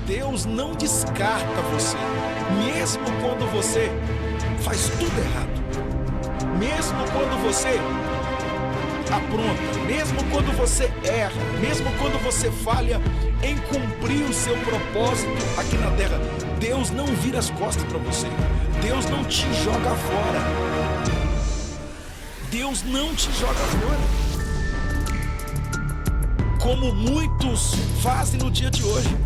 Deus não descarta você, mesmo quando você faz tudo errado, mesmo quando você apronta, mesmo quando você erra, mesmo quando você falha em cumprir o seu propósito aqui na terra. Deus não vira as costas para você, Deus não te joga fora, Deus não te joga fora, como muitos fazem no dia de hoje.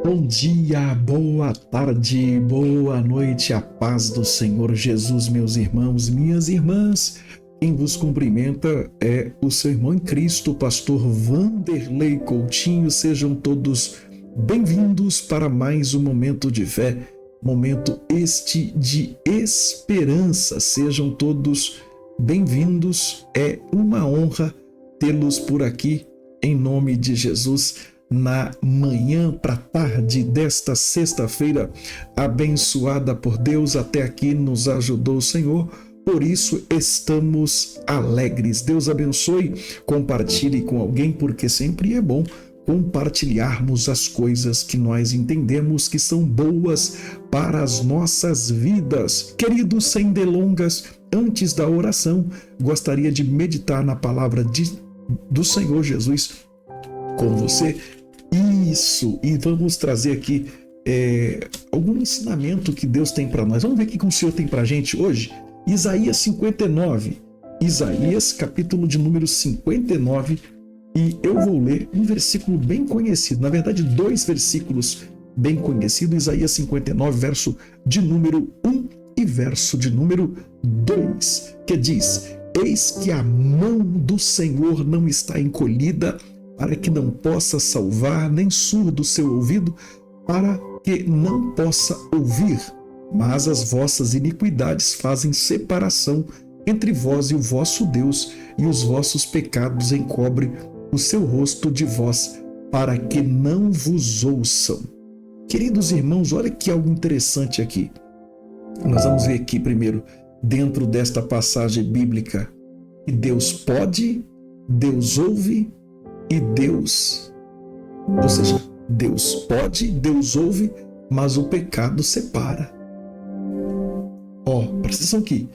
Bom dia, boa tarde, boa noite, a paz do Senhor Jesus, meus irmãos, minhas irmãs. Quem vos cumprimenta é o seu irmão em Cristo, pastor Vanderlei Coutinho. Sejam todos bem-vindos para mais um momento de fé, momento este de esperança. Sejam todos bem-vindos, é uma honra tê-los por aqui, em nome de Jesus. Na manhã para tarde desta sexta-feira abençoada por Deus, até aqui nos ajudou o Senhor, por isso estamos alegres. Deus abençoe, compartilhe com alguém, porque sempre é bom compartilharmos as coisas que nós entendemos que são boas para as nossas vidas. Queridos, sem delongas, antes da oração, gostaria de meditar na palavra do Senhor Jesus com você. Isso, e vamos trazer aqui algum ensinamento que Deus tem para nós. Vamos ver o que o Senhor tem para a gente hoje. Isaías 59, Isaías capítulo de número 59, e eu vou ler um versículo bem conhecido, na verdade 2 versículos bem conhecidos, Isaías 59, verso de número 1 e verso de número 2, que diz: Eis que a mão do Senhor não está encolhida, para que não possa salvar, nem surdo o seu ouvido, para que não possa ouvir. Mas as vossas iniquidades fazem separação entre vós e o vosso Deus, e os vossos pecados encobrem o seu rosto de vós, para que não vos ouçam. Queridos irmãos, olha que algo interessante aqui. Nós vamos ver aqui primeiro, dentro desta passagem bíblica, que Deus pode, Deus ouve, e Deus, ou seja, Deus pode, Deus ouve, mas o pecado separa. Presta atenção aqui.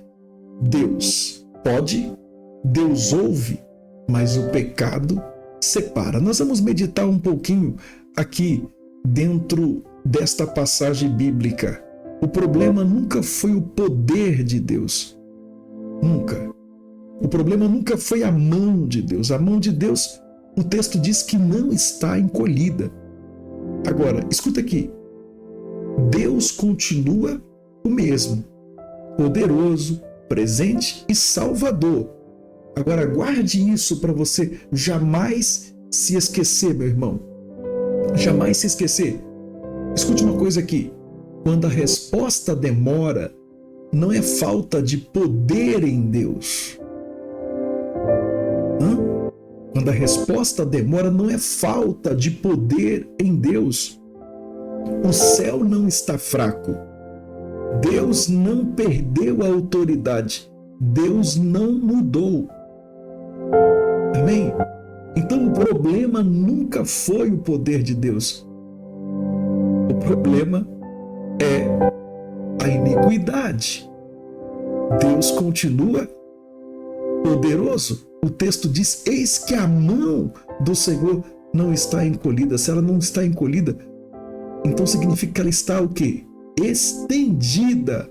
Deus pode, Deus ouve, mas o pecado separa. Nós vamos meditar um pouquinho aqui dentro desta passagem bíblica. O problema nunca foi o poder de Deus. Nunca. O problema nunca foi a mão de Deus. A mão de Deus, o texto diz que não está encolhida. Agora, escuta aqui. Deus continua o mesmo, poderoso, presente e salvador. Agora, guarde isso para você jamais se esquecer, meu irmão. Jamais se esquecer. Escute uma coisa aqui. Quando a resposta demora, não é falta de poder em Deus. Quando a resposta demora, não é falta de poder em Deus. O céu não está fraco. Deus não perdeu a autoridade. Deus não mudou. Amém? Então o problema nunca foi o poder de Deus. O problema é a iniquidade. Deus continua poderoso. O texto diz: eis que a mão do Senhor não está encolhida. Se ela não está encolhida, então significa que ela está o quê? Estendida.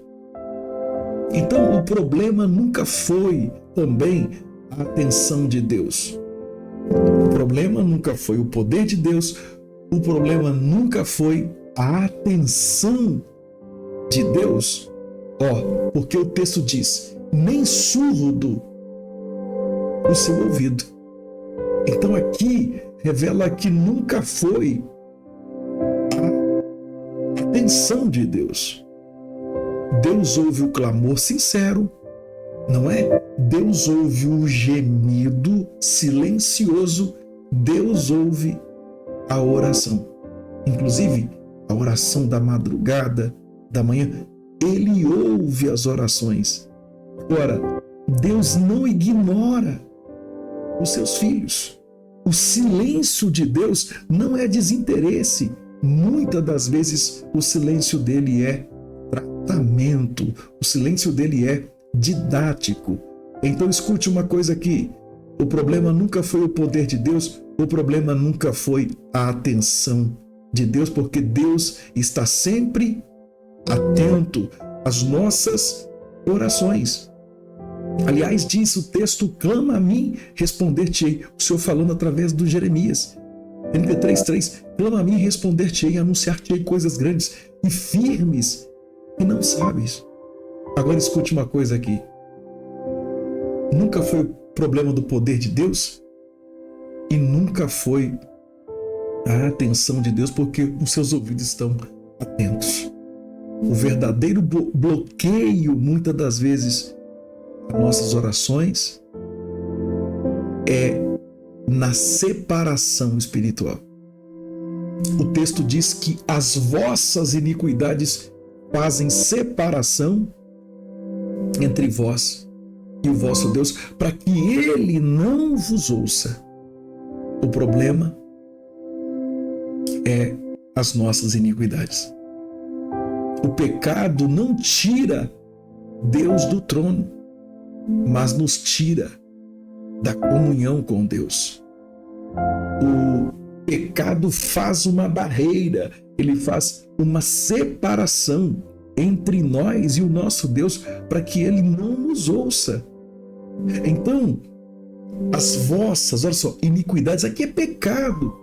Então o problema nunca foi também a atenção de Deus. O problema nunca foi o poder de Deus. O problema nunca foi a atenção de Deus. Porque o texto diz: nem surdo o seu ouvido. Então aqui revela que nunca foi a atenção de Deus. Deus ouve o clamor sincero, Não é? Deus ouve o gemido silencioso, Deus ouve a oração. Inclusive, a oração da madrugada, da manhã, Ele ouve as orações. Ora, Deus não ignora os seus filhos. O silêncio de Deus não é desinteresse. Muitas das vezes o silêncio dele é tratamento, o silêncio dele é didático. Então escute uma coisa aqui: o problema nunca foi o poder de Deus, o problema nunca foi a atenção de Deus, porque Deus está sempre atento às nossas orações. Aliás, diz o texto: clama a mim, responder-te-ei. O Senhor falando através do Jeremias. MP3:3, clama a mim, responder-te-ei, anunciar-te-ei coisas grandes e firmes que não sabes. Agora escute uma coisa aqui. Nunca foi o problema do poder de Deus e nunca foi a atenção de Deus, porque os seus ouvidos estão atentos. O verdadeiro bloqueio, muitas das vezes, das nossas orações é na separação espiritual. O texto diz que as vossas iniquidades fazem separação entre vós e o vosso Deus, para que Ele não vos ouça. O problema é as nossas iniquidades. O pecado não tira Deus do trono, mas nos tira da comunhão com Deus. O pecado faz uma barreira, ele faz uma separação entre nós e o nosso Deus, para que Ele não nos ouça. Então, as vossas, olha só, iniquidades, aqui é pecado.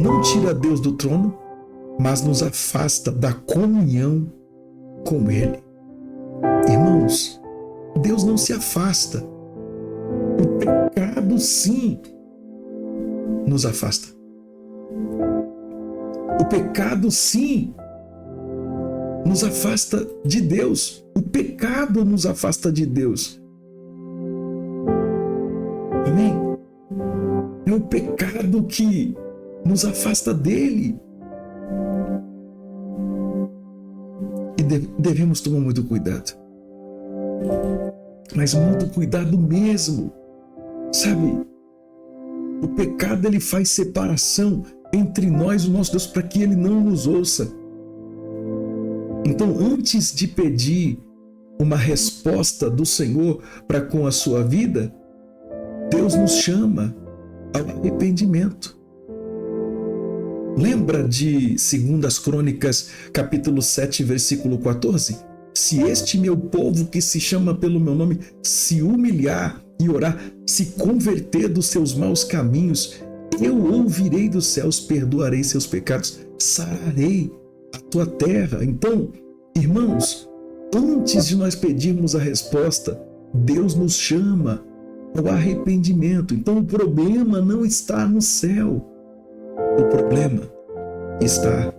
Não tira Deus do trono, mas nos afasta da comunhão com Ele. Irmãos, Deus não se afasta. O pecado, sim, nos afasta. O pecado, sim, nos afasta de Deus. O pecado nos afasta de Deus. Amém? É o pecado que nos afasta dele. E devemos tomar muito cuidado. Mas muito cuidado mesmo. Sabe? O pecado, ele faz separação entre nós e o nosso Deus, para que Ele não nos ouça. Então, antes de pedir uma resposta do Senhor para com a sua vida, Deus nos chama ao arrependimento. Lembra de 2 Crônicas, capítulo 7, versículo 14? Se este meu povo que se chama pelo meu nome se humilhar e orar, se converter dos seus maus caminhos, eu ouvirei dos céus, perdoarei seus pecados, sararei a tua terra. Então, irmãos, antes de nós pedirmos a resposta, Deus nos chama ao arrependimento. Então, o problema não está no céu. O problema está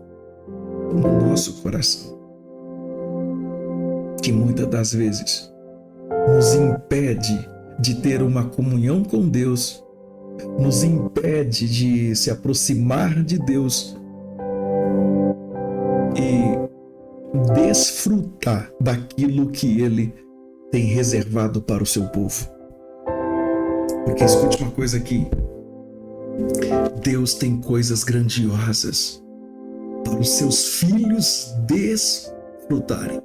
no nosso coração, que muitas das vezes nos impede de ter uma comunhão com Deus, nos impede de se aproximar de Deus e desfrutar daquilo que Ele tem reservado para o seu povo. Porque escute uma coisa aqui: Deus tem coisas grandiosas para os seus filhos desfrutarem.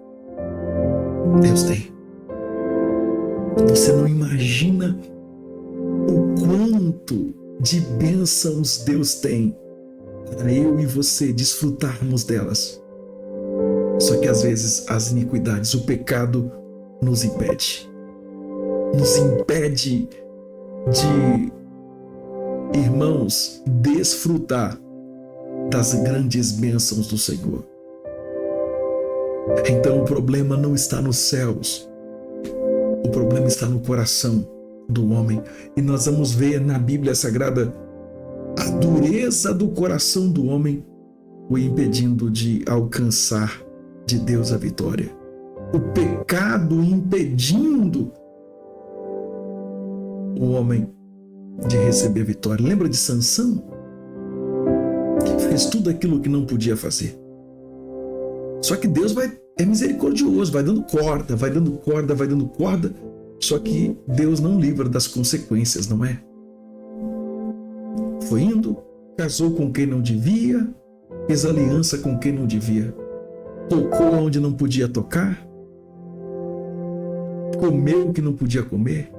Deus tem. Você não imagina o quanto de bênçãos Deus tem para eu e você desfrutarmos delas. Só que às vezes as iniquidades, o pecado nos impede. Nos impede de, irmãos, desfrutar das grandes bênçãos do Senhor. Então o problema não está nos céus. O problema está no coração do homem. E nós vamos ver na Bíblia Sagrada a dureza do coração do homem o impedindo de alcançar de Deus a vitória. o pecado impedindo o homem de receber a vitória. Lembra de Sansão? Que fez tudo aquilo que não podia fazer. Só que Deus é misericordioso, vai dando corda, vai dando corda, vai dando corda. Só que Deus não livra das consequências, não é? Foi indo, casou com quem não devia, fez aliança com quem não devia, tocou onde não podia tocar, comeu o que não podia comer.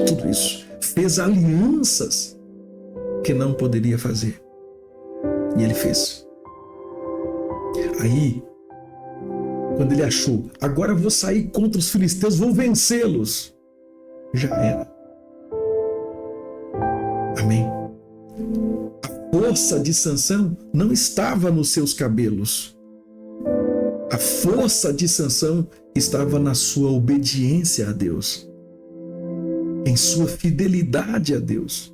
Tudo isso. Fez alianças que não poderia fazer. E ele fez. Aí, quando ele achou, agora vou sair contra os filisteus, vou vencê-los, já era. Amém? A força de Sansão não estava nos seus cabelos. A força de Sansão estava na sua obediência a Deus, em sua fidelidade a Deus.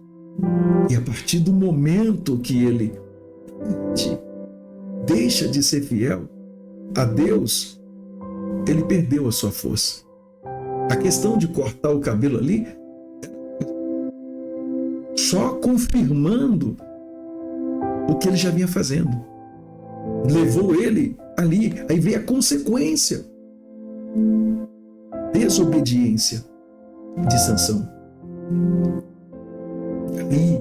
E a partir do momento que ele deixa de ser fiel a Deus, ele perdeu a sua força. A questão de cortar o cabelo ali, só confirmando o que ele já vinha fazendo. Levou ele ali, aí veio a consequência. Desobediência de Sansão. Aí,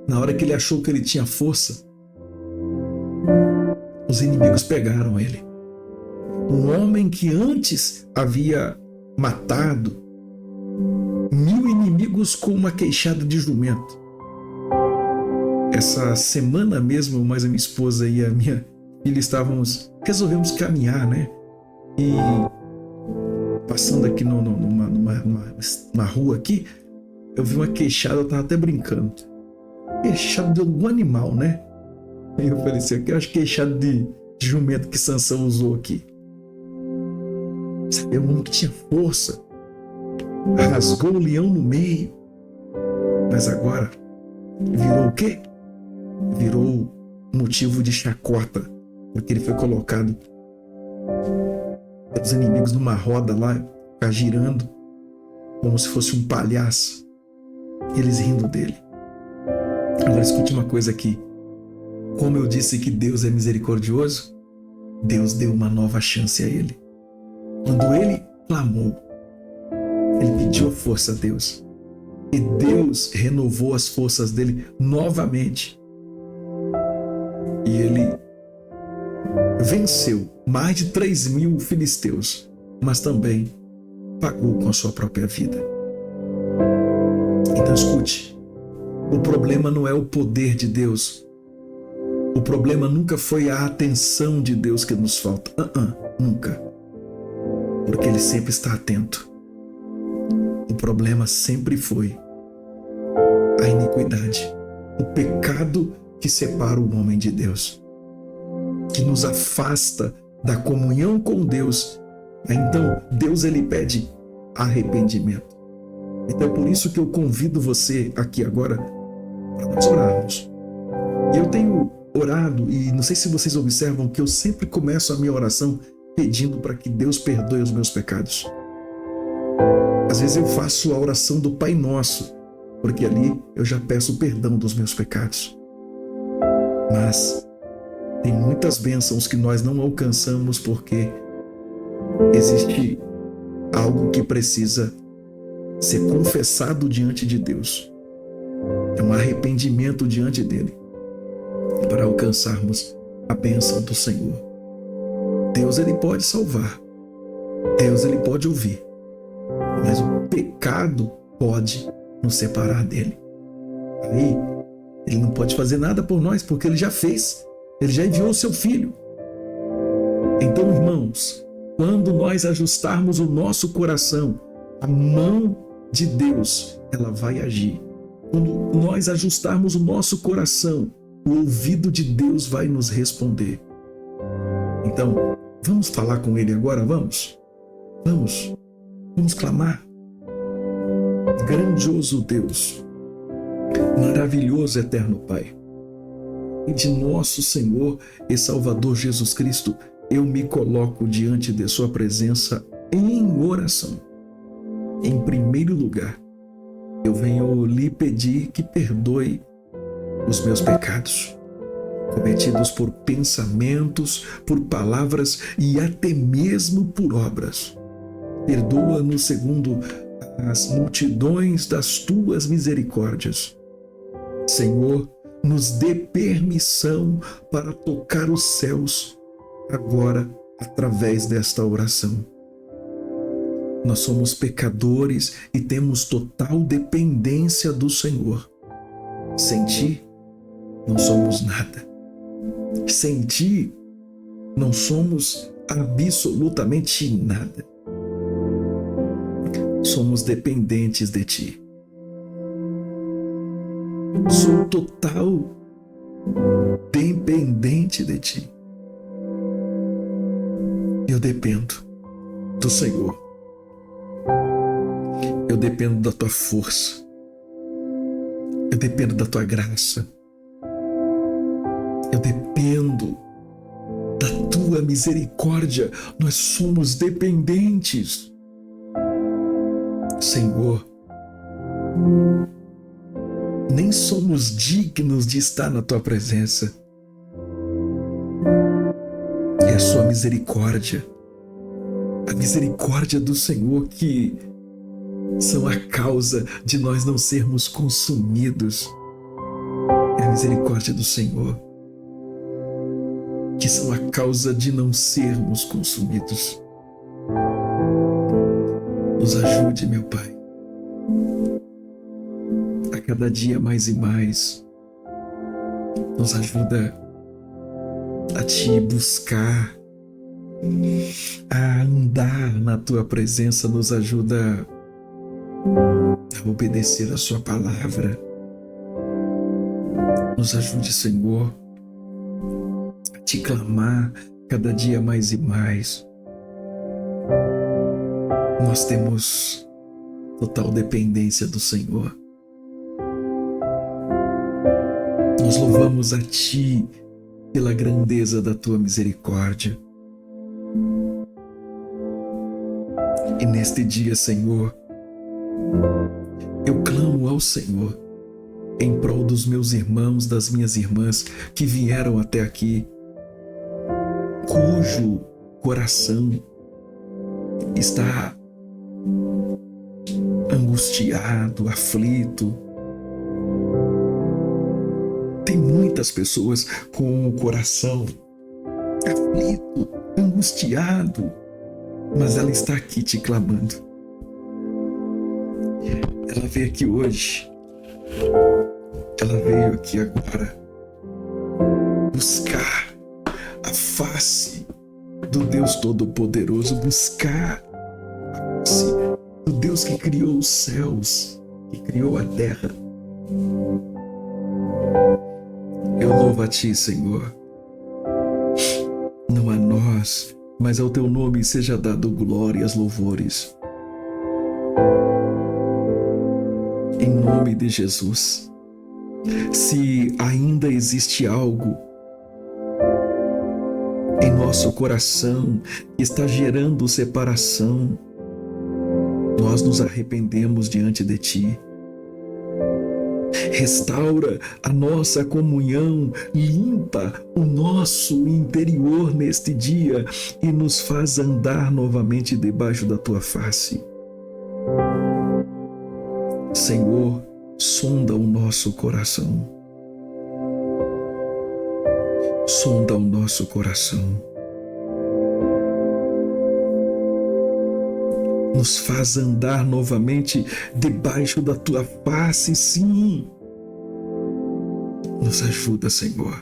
na hora que ele achou que ele tinha força, os inimigos pegaram ele. Um homem que antes havia matado 1000 inimigos com uma queixada de jumento. Essa semana mesmo, mais a minha esposa e a minha filha resolvemos caminhar, né? E passando aqui numa rua aqui, eu vi uma queixada, eu tava até brincando. Queixada de algum animal, né? Aí eu falei assim, eu acho queixada de jumento que Sansão usou aqui. Sabe, é um homem que tinha força, rasgou o leão no meio, mas agora virou o quê? Virou motivo de chacota, porque ele foi colocado pelos inimigos numa roda lá, ficar girando como se fosse um palhaço, eles rindo dele. Agora escute uma coisa aqui. Como eu disse que Deus é misericordioso, Deus deu uma nova chance a ele. Quando ele clamou, ele pediu força a Deus, e Deus renovou as forças dele novamente. E ele venceu mais de 3.000 filisteus, mas também pagou com a sua própria vida. Então escute, o problema não é o poder de Deus. O problema nunca foi a atenção de Deus que nos falta. Nunca. Porque Ele sempre está atento. O problema sempre foi a iniquidade, o pecado que separa o homem de Deus, que nos afasta da comunhão com Deus. Então, Deus ele pede arrependimento. Então é por isso que eu convido você aqui agora para nós orarmos. E eu tenho orado, e não sei se vocês observam que eu sempre começo a minha oração pedindo para que Deus perdoe os meus pecados. Às vezes eu faço a oração do Pai Nosso, porque ali eu já peço perdão dos meus pecados. Mas tem muitas bênçãos que nós não alcançamos porque existe algo que precisa ser confessado diante de Deus. É um arrependimento diante dele para alcançarmos a bênção do Senhor. Deus ele pode salvar, Deus ele pode ouvir, mas o pecado pode nos separar dele. Aí ele não pode fazer nada por nós porque ele já fez, ele já enviou o seu filho. Então, irmãos, quando nós ajustarmos o nosso coração, a mão de Deus ela vai agir. Quando nós ajustarmos o nosso coração, o ouvido de Deus vai nos responder. Então, vamos falar com Ele agora, vamos? Vamos clamar. Grandioso Deus, maravilhoso eterno Pai, e de nosso Senhor e Salvador Jesus Cristo, eu me coloco diante de sua presença em oração. Em primeiro lugar, eu venho lhe pedir que perdoe os meus pecados, cometidos por pensamentos, por palavras e até mesmo por obras. Perdoa-nos segundo as multidões das tuas misericórdias. Senhor, nos dê permissão para tocar os céus agora através desta oração. Nós somos pecadores e temos total dependência do Senhor. Sem Ti, não somos nada. Sem Ti, não somos absolutamente nada. Somos dependentes de Ti. Sou total dependente de Ti. Eu dependo do Senhor. Eu dependo da Tua força. Eu dependo da Tua graça. Eu dependo da Tua misericórdia. Nós somos dependentes. Senhor, nem somos dignos de estar na Tua presença. É a Sua misericórdia, a misericórdia do Senhor que são a causa de nós não sermos consumidos. É a misericórdia do Senhor que são a causa de não sermos consumidos. Nos ajude, meu Pai, a cada dia mais e mais. Nos ajuda a Te buscar, a andar na Tua presença. Nos ajuda a obedecer a Sua palavra. Nos ajude, Senhor, a Te clamar cada dia mais e mais. Nós temos total dependência do Senhor. Nós louvamos a Ti pela grandeza da Tua misericórdia. E neste dia, Senhor, eu clamo ao Senhor em prol dos meus irmãos, das minhas irmãs que vieram até aqui, cujo coração está angustiado, aflito. Tem muitas pessoas com o coração aflito, angustiado, mas ela está aqui te clamando. Ela veio aqui hoje, ela veio aqui agora buscar a face do Deus Todo-Poderoso, buscar a face do Deus que criou os céus, que criou a terra. Eu louvo a Ti, Senhor. Não a nós, mas ao Teu nome seja dado glórias, louvores. Em nome de Jesus. Se ainda existe algo em nosso coração que está gerando separação, nós nos arrependemos diante de Ti. Restaura a nossa comunhão, limpa o nosso interior neste dia e nos faz andar novamente debaixo da Tua face. Senhor, sonda o nosso coração. Sonda o nosso coração. Nos faz andar novamente debaixo da Tua face, sim. Nos ajuda, Senhor.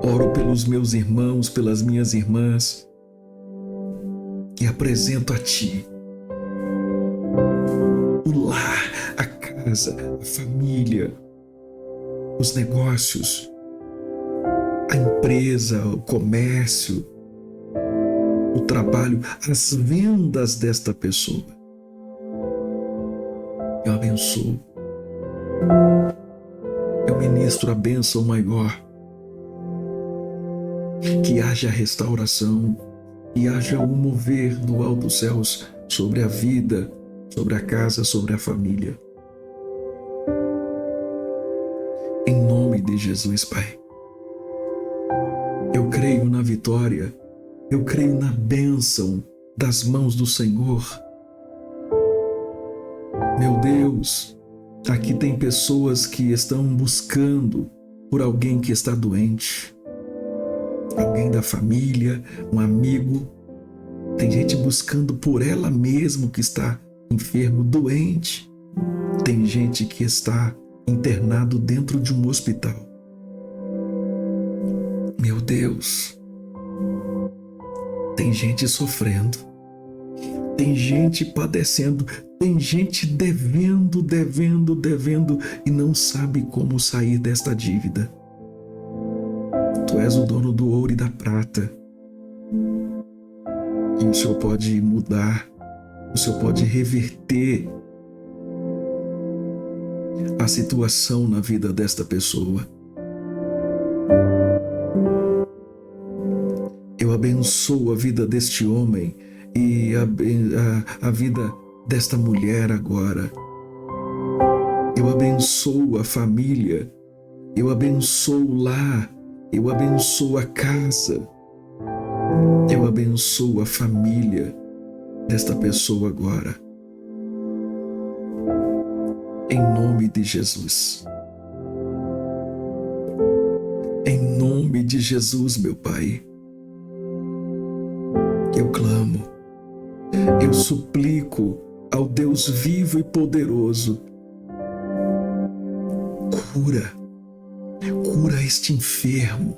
Oro pelos meus irmãos, pelas minhas irmãs e apresento a Ti o lar, a casa, a família, os negócios, a empresa, o comércio, o trabalho, as vendas desta pessoa. Eu abençoo. Eu ministro a bênção maior que haja restauração, que haja um mover do alto dos céus sobre a vida, sobre a casa, sobre a família. Em nome de Jesus, Pai. Eu creio na vitória, eu creio na bênção das mãos do Senhor. Meu Deus, aqui tem pessoas que estão buscando por alguém que está doente, alguém da família, um amigo. Tem gente buscando por ela mesma que está enfermo, doente. Tem gente que está internado dentro de um hospital. Meu Deus, tem gente sofrendo, tem gente padecendo, tem gente devendo e não sabe como sair desta dívida. Tu és o dono do ouro e da prata. E o Senhor pode mudar, o Senhor pode reverter a situação na vida desta pessoa. Eu abençoo a vida deste homem e a vida desta mulher agora. Eu abençoo a família, eu abençoo o lar, eu abençoo a casa, eu abençoo a família desta pessoa agora. Em nome de Jesus. Em nome de Jesus, meu Pai. Eu clamo, eu suplico ao Deus vivo e poderoso. Cura este enfermo,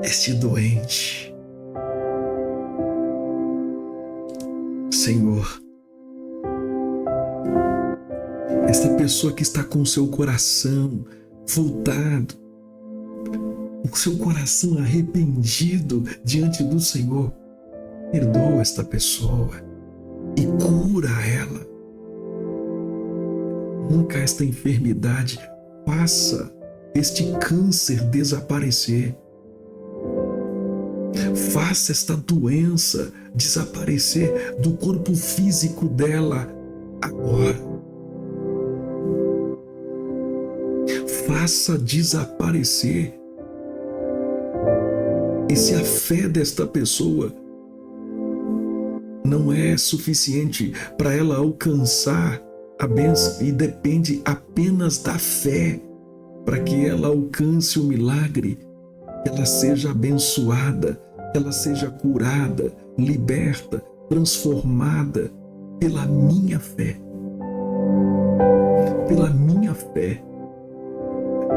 este doente. Senhor, esta pessoa que está com o seu coração voltado, o seu coração arrependido diante do Senhor, perdoa esta pessoa e cura ela. Nunca esta enfermidade faça este câncer desaparecer. Faça esta doença desaparecer do corpo físico dela agora. Faça desaparecer. E se a fé desta pessoa não é suficiente para ela alcançar a bênção e depende apenas da fé para que ela alcance o milagre, que ela seja abençoada, que ela seja curada, liberta, transformada pela minha fé. Pela minha fé.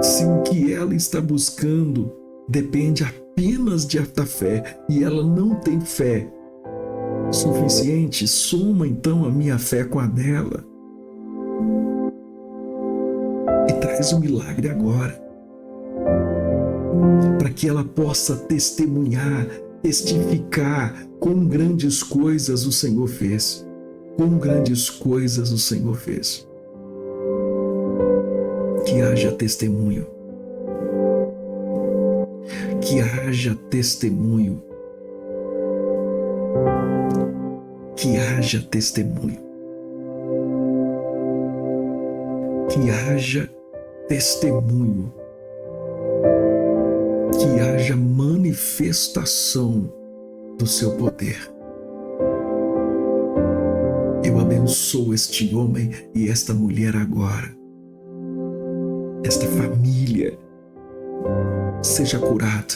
Se o que ela está buscando depende apenas da fé e ela não tem fé suficiente, soma então a minha fé com a dela e traz o milagre agora, para que ela possa testemunhar, testificar quão grandes coisas o Senhor fez, quão grandes coisas o Senhor fez. Que haja testemunho. Que haja testemunho. Que haja testemunho. Que haja testemunho. Que haja manifestação do seu poder. Eu abençoo este homem e esta mulher agora. Esta família seja curada.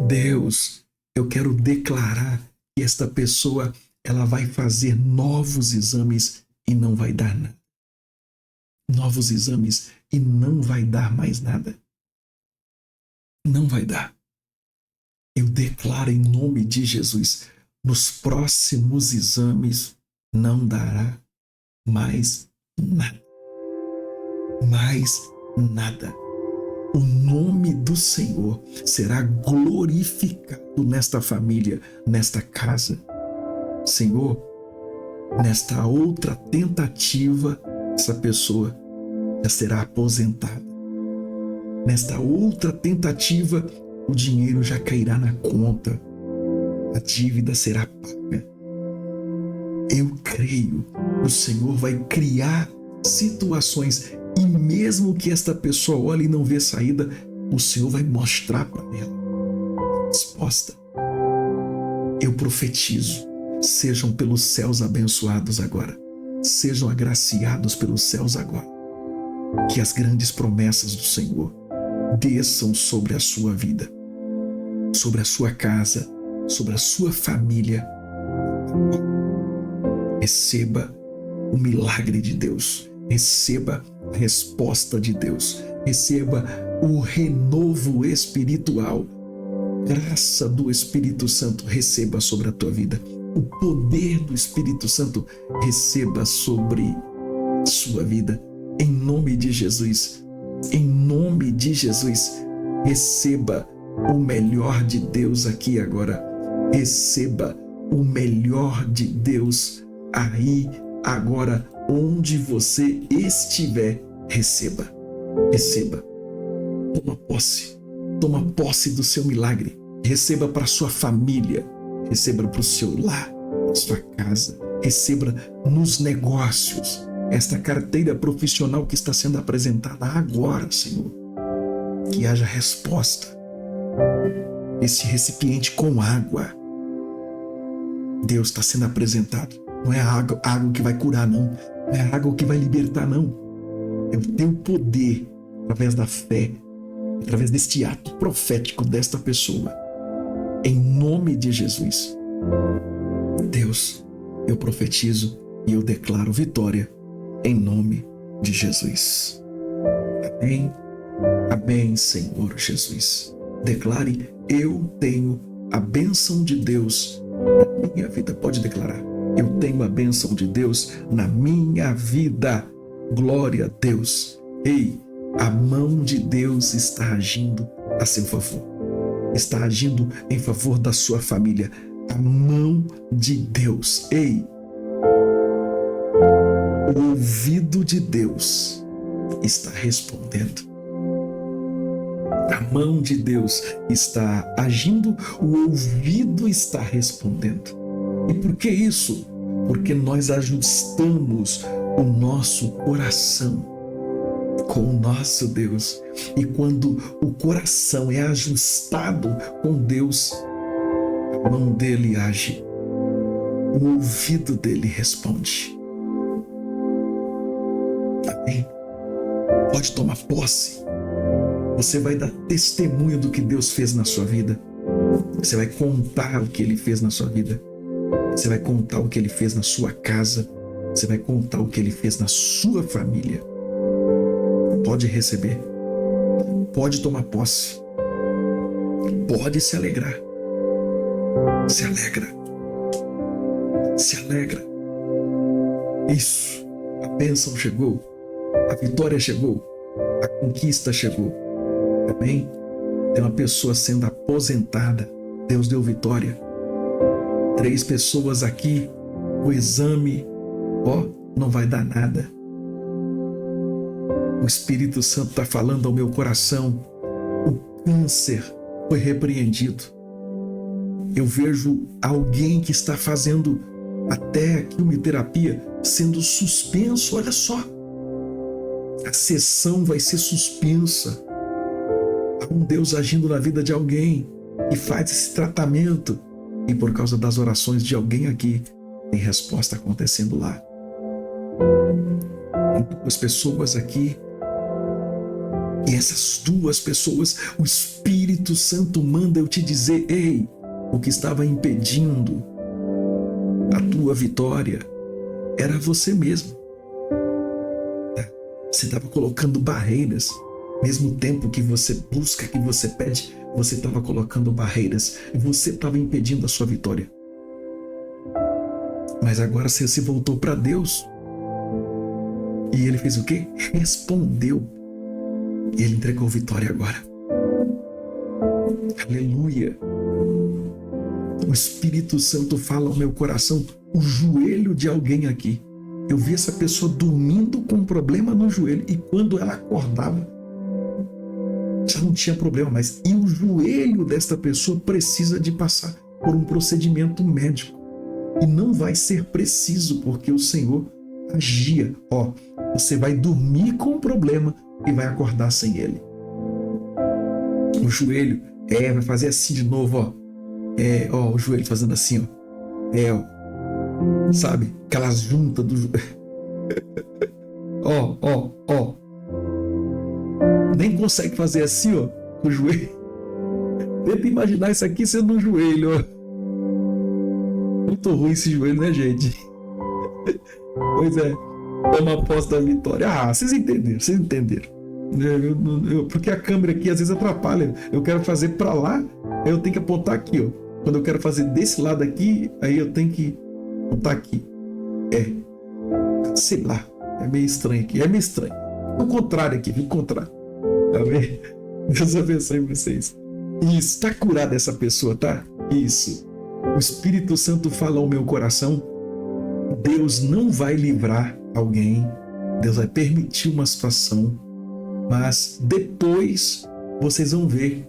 Deus, eu quero declarar que esta pessoa ela vai fazer novos exames e não vai dar nada. Novos exames e não vai dar mais nada. Não vai dar. Eu declaro em nome de Jesus, nos próximos exames não dará mais nada. Mais nada. O nome do Senhor será glorificado nesta família, nesta casa. Senhor, nesta outra tentativa, essa pessoa já será aposentada. nesta outra tentativa, o dinheiro já cairá na conta, a dívida será paga. Eu creio que o Senhor vai criar situações, e mesmo que esta pessoa olhe e não vê saída, o Senhor vai mostrar para ela a resposta. Eu profetizo, sejam pelos céus abençoados agora, sejam agraciados pelos céus agora, que as grandes promessas do Senhor desçam sobre a sua vida, sobre a sua casa, sobre a sua família. Receba o milagre de Deus, receba a resposta de Deus, receba o renovo espiritual, graça do Espírito Santo receba sobre a tua vida, o poder do Espírito Santo receba sobre a sua vida, em nome de Jesus, em nome de Jesus. Receba o melhor de Deus aqui agora, receba o melhor de Deus aí agora, onde você estiver, receba, receba, toma posse do seu milagre, receba para sua família, receba para o seu lar, para sua casa, receba nos negócios, esta carteira profissional que está sendo apresentada agora, Senhor, que haja resposta, esse recipiente com água, Deus está sendo apresentado, não é água que vai curar, não é água que vai libertar, não, é o teu poder, através da fé, através deste ato profético desta pessoa, em nome de Jesus. Deus, eu profetizo e eu declaro vitória em nome de Jesus. Amém, amém, Senhor Jesus. Declare, eu tenho a bênção de Deus na minha vida. Pode declarar, eu tenho a bênção de Deus na minha vida. Glória a Deus. Ei, a mão de Deus está agindo a seu favor. Está agindo em favor da sua família. A mão de Deus. Ei, o ouvido de Deus está respondendo. A mão de Deus está agindo, o ouvido está respondendo. E por que isso? Porque nós ajustamos o nosso coração com o nosso Deus. E quando o coração é ajustado com Deus, a mão dele age, o ouvido dele responde. Amém? Pode tomar posse. Você vai dar testemunho do que Deus fez na sua vida. Você vai contar o que Ele fez na sua vida. Você vai contar o que Ele fez na sua casa. Você vai contar o que Ele fez na sua família. Pode receber. Pode tomar posse. Pode se alegrar. Se alegra. Se alegra. Isso. A bênção chegou. A vitória chegou. A conquista chegou. Amém? Tem uma pessoa sendo aposentada. Deus deu vitória. 3 pessoas aqui. O exame, não vai dar nada. O Espírito Santo está falando ao meu coração. O câncer foi repreendido. Eu vejo alguém que está fazendo até quimioterapia sendo suspenso. Olha só. A sessão vai ser suspensa. Há um Deus agindo na vida de alguém que faz esse tratamento. E por causa das orações de alguém aqui, tem resposta acontecendo lá. Tem 2 pessoas aqui. E essas 2 pessoas, o Espírito Santo manda eu te dizer, ei, o que estava impedindo a tua vitória era você mesmo. Você estava colocando barreiras. Mesmo tempo que você busca, que você pede, você estava colocando barreiras e você estava impedindo a sua vitória. Mas agora você se voltou para Deus e Ele fez o quê? Respondeu. E Ele entregou vitória agora. Aleluia. O Espírito Santo fala ao meu coração, o joelho de alguém aqui. Eu vi essa pessoa dormindo com um problema no joelho e quando ela acordava, já não tinha problema mais. E o joelho desta pessoa precisa de passar por um procedimento médico. E não vai ser preciso, porque o Senhor agia. Ó, você vai dormir com o problema e vai acordar sem ele. O joelho, vai fazer assim de novo, ó. O joelho fazendo assim, ó. Sabe? Aquelas juntas do joelho. Ó. Nem consegue fazer assim, ó, com o joelho. Tenta imaginar isso aqui sendo um joelho, ó. Muito ruim esse joelho, né, gente? Pois é. Toma posse da vitória. Vocês entenderam. Porque a câmera aqui às vezes atrapalha. Eu quero fazer pra lá, aí eu tenho que apontar aqui, ó. Quando eu quero fazer desse lado aqui, aí eu tenho que apontar aqui. Sei lá. É meio estranho aqui. É meio estranho. O contrário aqui, o contrário. Tá vendo? Deus abençoe vocês. Isso, tá curada essa pessoa, tá? Isso. O Espírito Santo fala ao meu coração. Deus não vai livrar alguém. Deus vai permitir uma situação. Mas depois vocês vão ver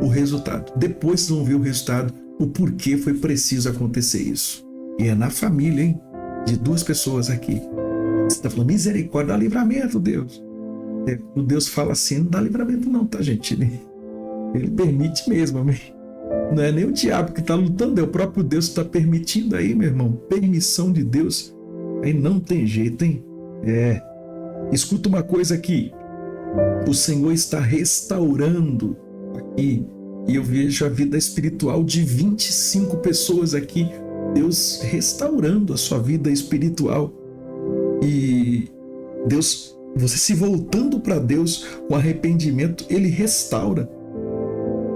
o resultado. Depois vocês vão ver o resultado, o porquê foi preciso acontecer isso. E é na família, hein? De duas pessoas aqui. Você está falando, misericórdia, dá livramento, Deus. O Deus fala assim, não dá livramento não, tá, gente? Ele permite mesmo, amém? Não é nem o diabo que está lutando, é o próprio Deus que está permitindo aí, meu irmão. Permissão de Deus. Aí não tem jeito, hein? Escuta uma coisa aqui. O Senhor está restaurando aqui. E eu vejo a vida espiritual de 25 pessoas aqui. Deus restaurando a sua vida espiritual. E Deus, você se voltando para Deus com arrependimento, Ele restaura.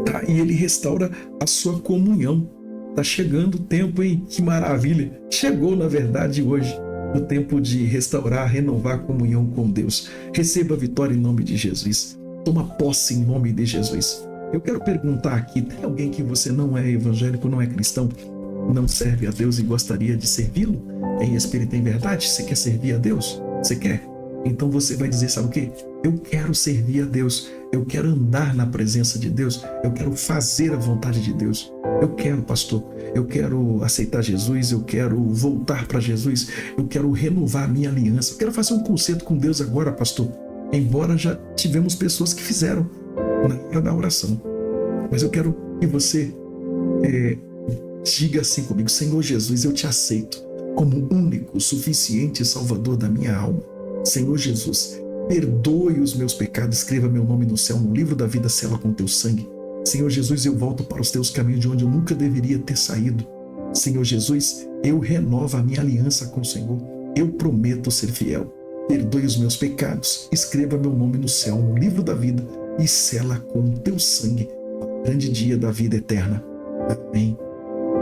Tá? E Ele restaura a sua comunhão. Tá chegando o tempo, hein? Que maravilha. Chegou, na verdade, hoje. O tempo de restaurar, renovar a comunhão com Deus. Receba a vitória em nome de Jesus. Toma posse em nome de Jesus. Eu quero perguntar aqui, tem alguém que você não é evangélico, não é cristão, não serve a Deus e gostaria de servi-lo? Em espírito e em verdade? Você quer servir a Deus? Você quer? Então você vai dizer, sabe o quê? Eu quero servir a Deus. Eu quero andar na presença de Deus. Eu quero fazer a vontade de Deus. Eu quero, pastor. Eu quero aceitar Jesus. Eu quero voltar para Jesus. Eu quero renovar a minha aliança. Eu quero fazer um concerto com Deus agora, pastor. Embora já tivemos pessoas que fizeram na hora da oração. Mas eu quero que você diga assim comigo: Senhor Jesus, eu te aceito como único, suficiente Salvador da minha alma. Senhor Jesus, perdoe os meus pecados, escreva meu nome no céu, no livro da vida, sela com teu sangue. Senhor Jesus, eu volto para os teus caminhos de onde eu nunca deveria ter saído. Senhor Jesus, eu renovo a minha aliança com o Senhor. Eu prometo ser fiel. Perdoe os meus pecados, escreva meu nome no céu, no livro da vida e sela com o teu sangue o grande dia da vida eterna. Amém.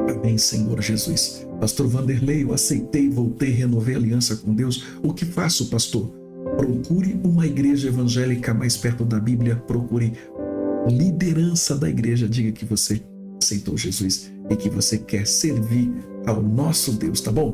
Amém, Senhor Jesus. Pastor Vanderlei, eu aceitei, voltei, renovei a aliança com Deus. O que faço, pastor? Procure uma igreja evangélica mais perto da Bíblia. Procure liderança da igreja. Diga que você aceitou Jesus e que você quer servir ao nosso Deus, tá bom?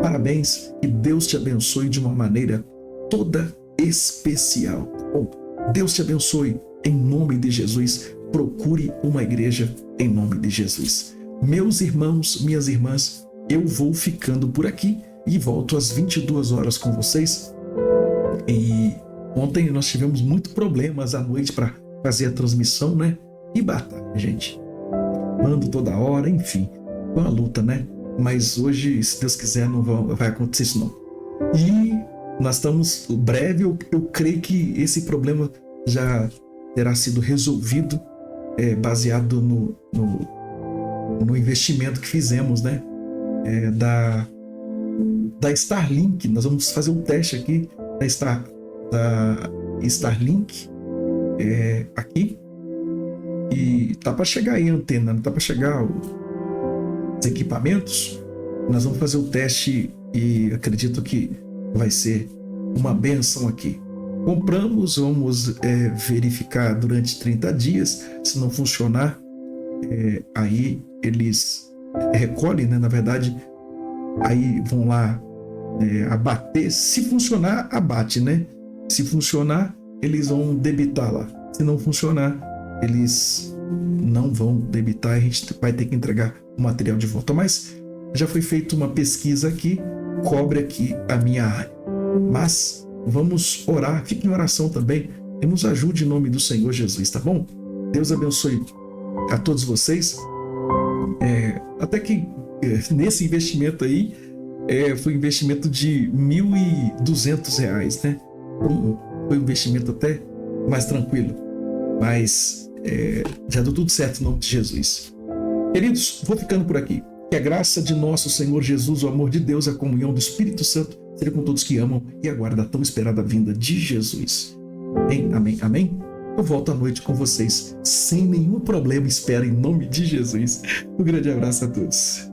Parabéns, que Deus te abençoe de uma maneira toda especial, tá bom? Deus te abençoe em nome de Jesus. Procure uma igreja em nome de Jesus. Meus irmãos, minhas irmãs, eu vou ficando por aqui e volto às 22 horas com vocês. E ontem nós tivemos muitos problemas à noite para fazer a transmissão, né? E batalha, gente. Mando toda hora, enfim. Foi uma luta, né? Mas hoje, se Deus quiser, não vai acontecer isso não. E nós estamos breve, eu creio que esse problema já terá sido resolvido, baseado no investimento que fizemos, né? Da Starlink. Nós vamos fazer um teste aqui da Starlink aqui. E tá para chegar aí a antena, tá para chegar os equipamentos. Nós vamos fazer o teste e acredito que vai ser uma bênção aqui. Compramos, vamos verificar durante 30 dias. Se não funcionar, aí eles recolhem, né? Na verdade, aí vão lá abater. Se funcionar, abate, né? Se funcionar, eles vão debitar lá. Se não funcionar, eles não vão debitar, a gente vai ter que entregar o material de volta. Mas já foi feita uma pesquisa aqui, cobre aqui a minha área. Mas vamos orar, fique em oração também e nos ajude em nome do Senhor Jesus, tá bom? Deus abençoe a todos vocês. Até que nesse investimento aí, foi um investimento de R$ 1.200, né? Foi um investimento até mais tranquilo, mas já deu tudo certo em nome de Jesus. Queridos, vou ficando por aqui. Que a graça de nosso Senhor Jesus, o amor de Deus, a comunhão do Espírito Santo seja com todos que amam e aguardam a tão esperada vinda de Jesus. Amém, amém, amém. Eu volto à noite com vocês sem nenhum problema, espero em nome de Jesus. Um grande abraço a todos.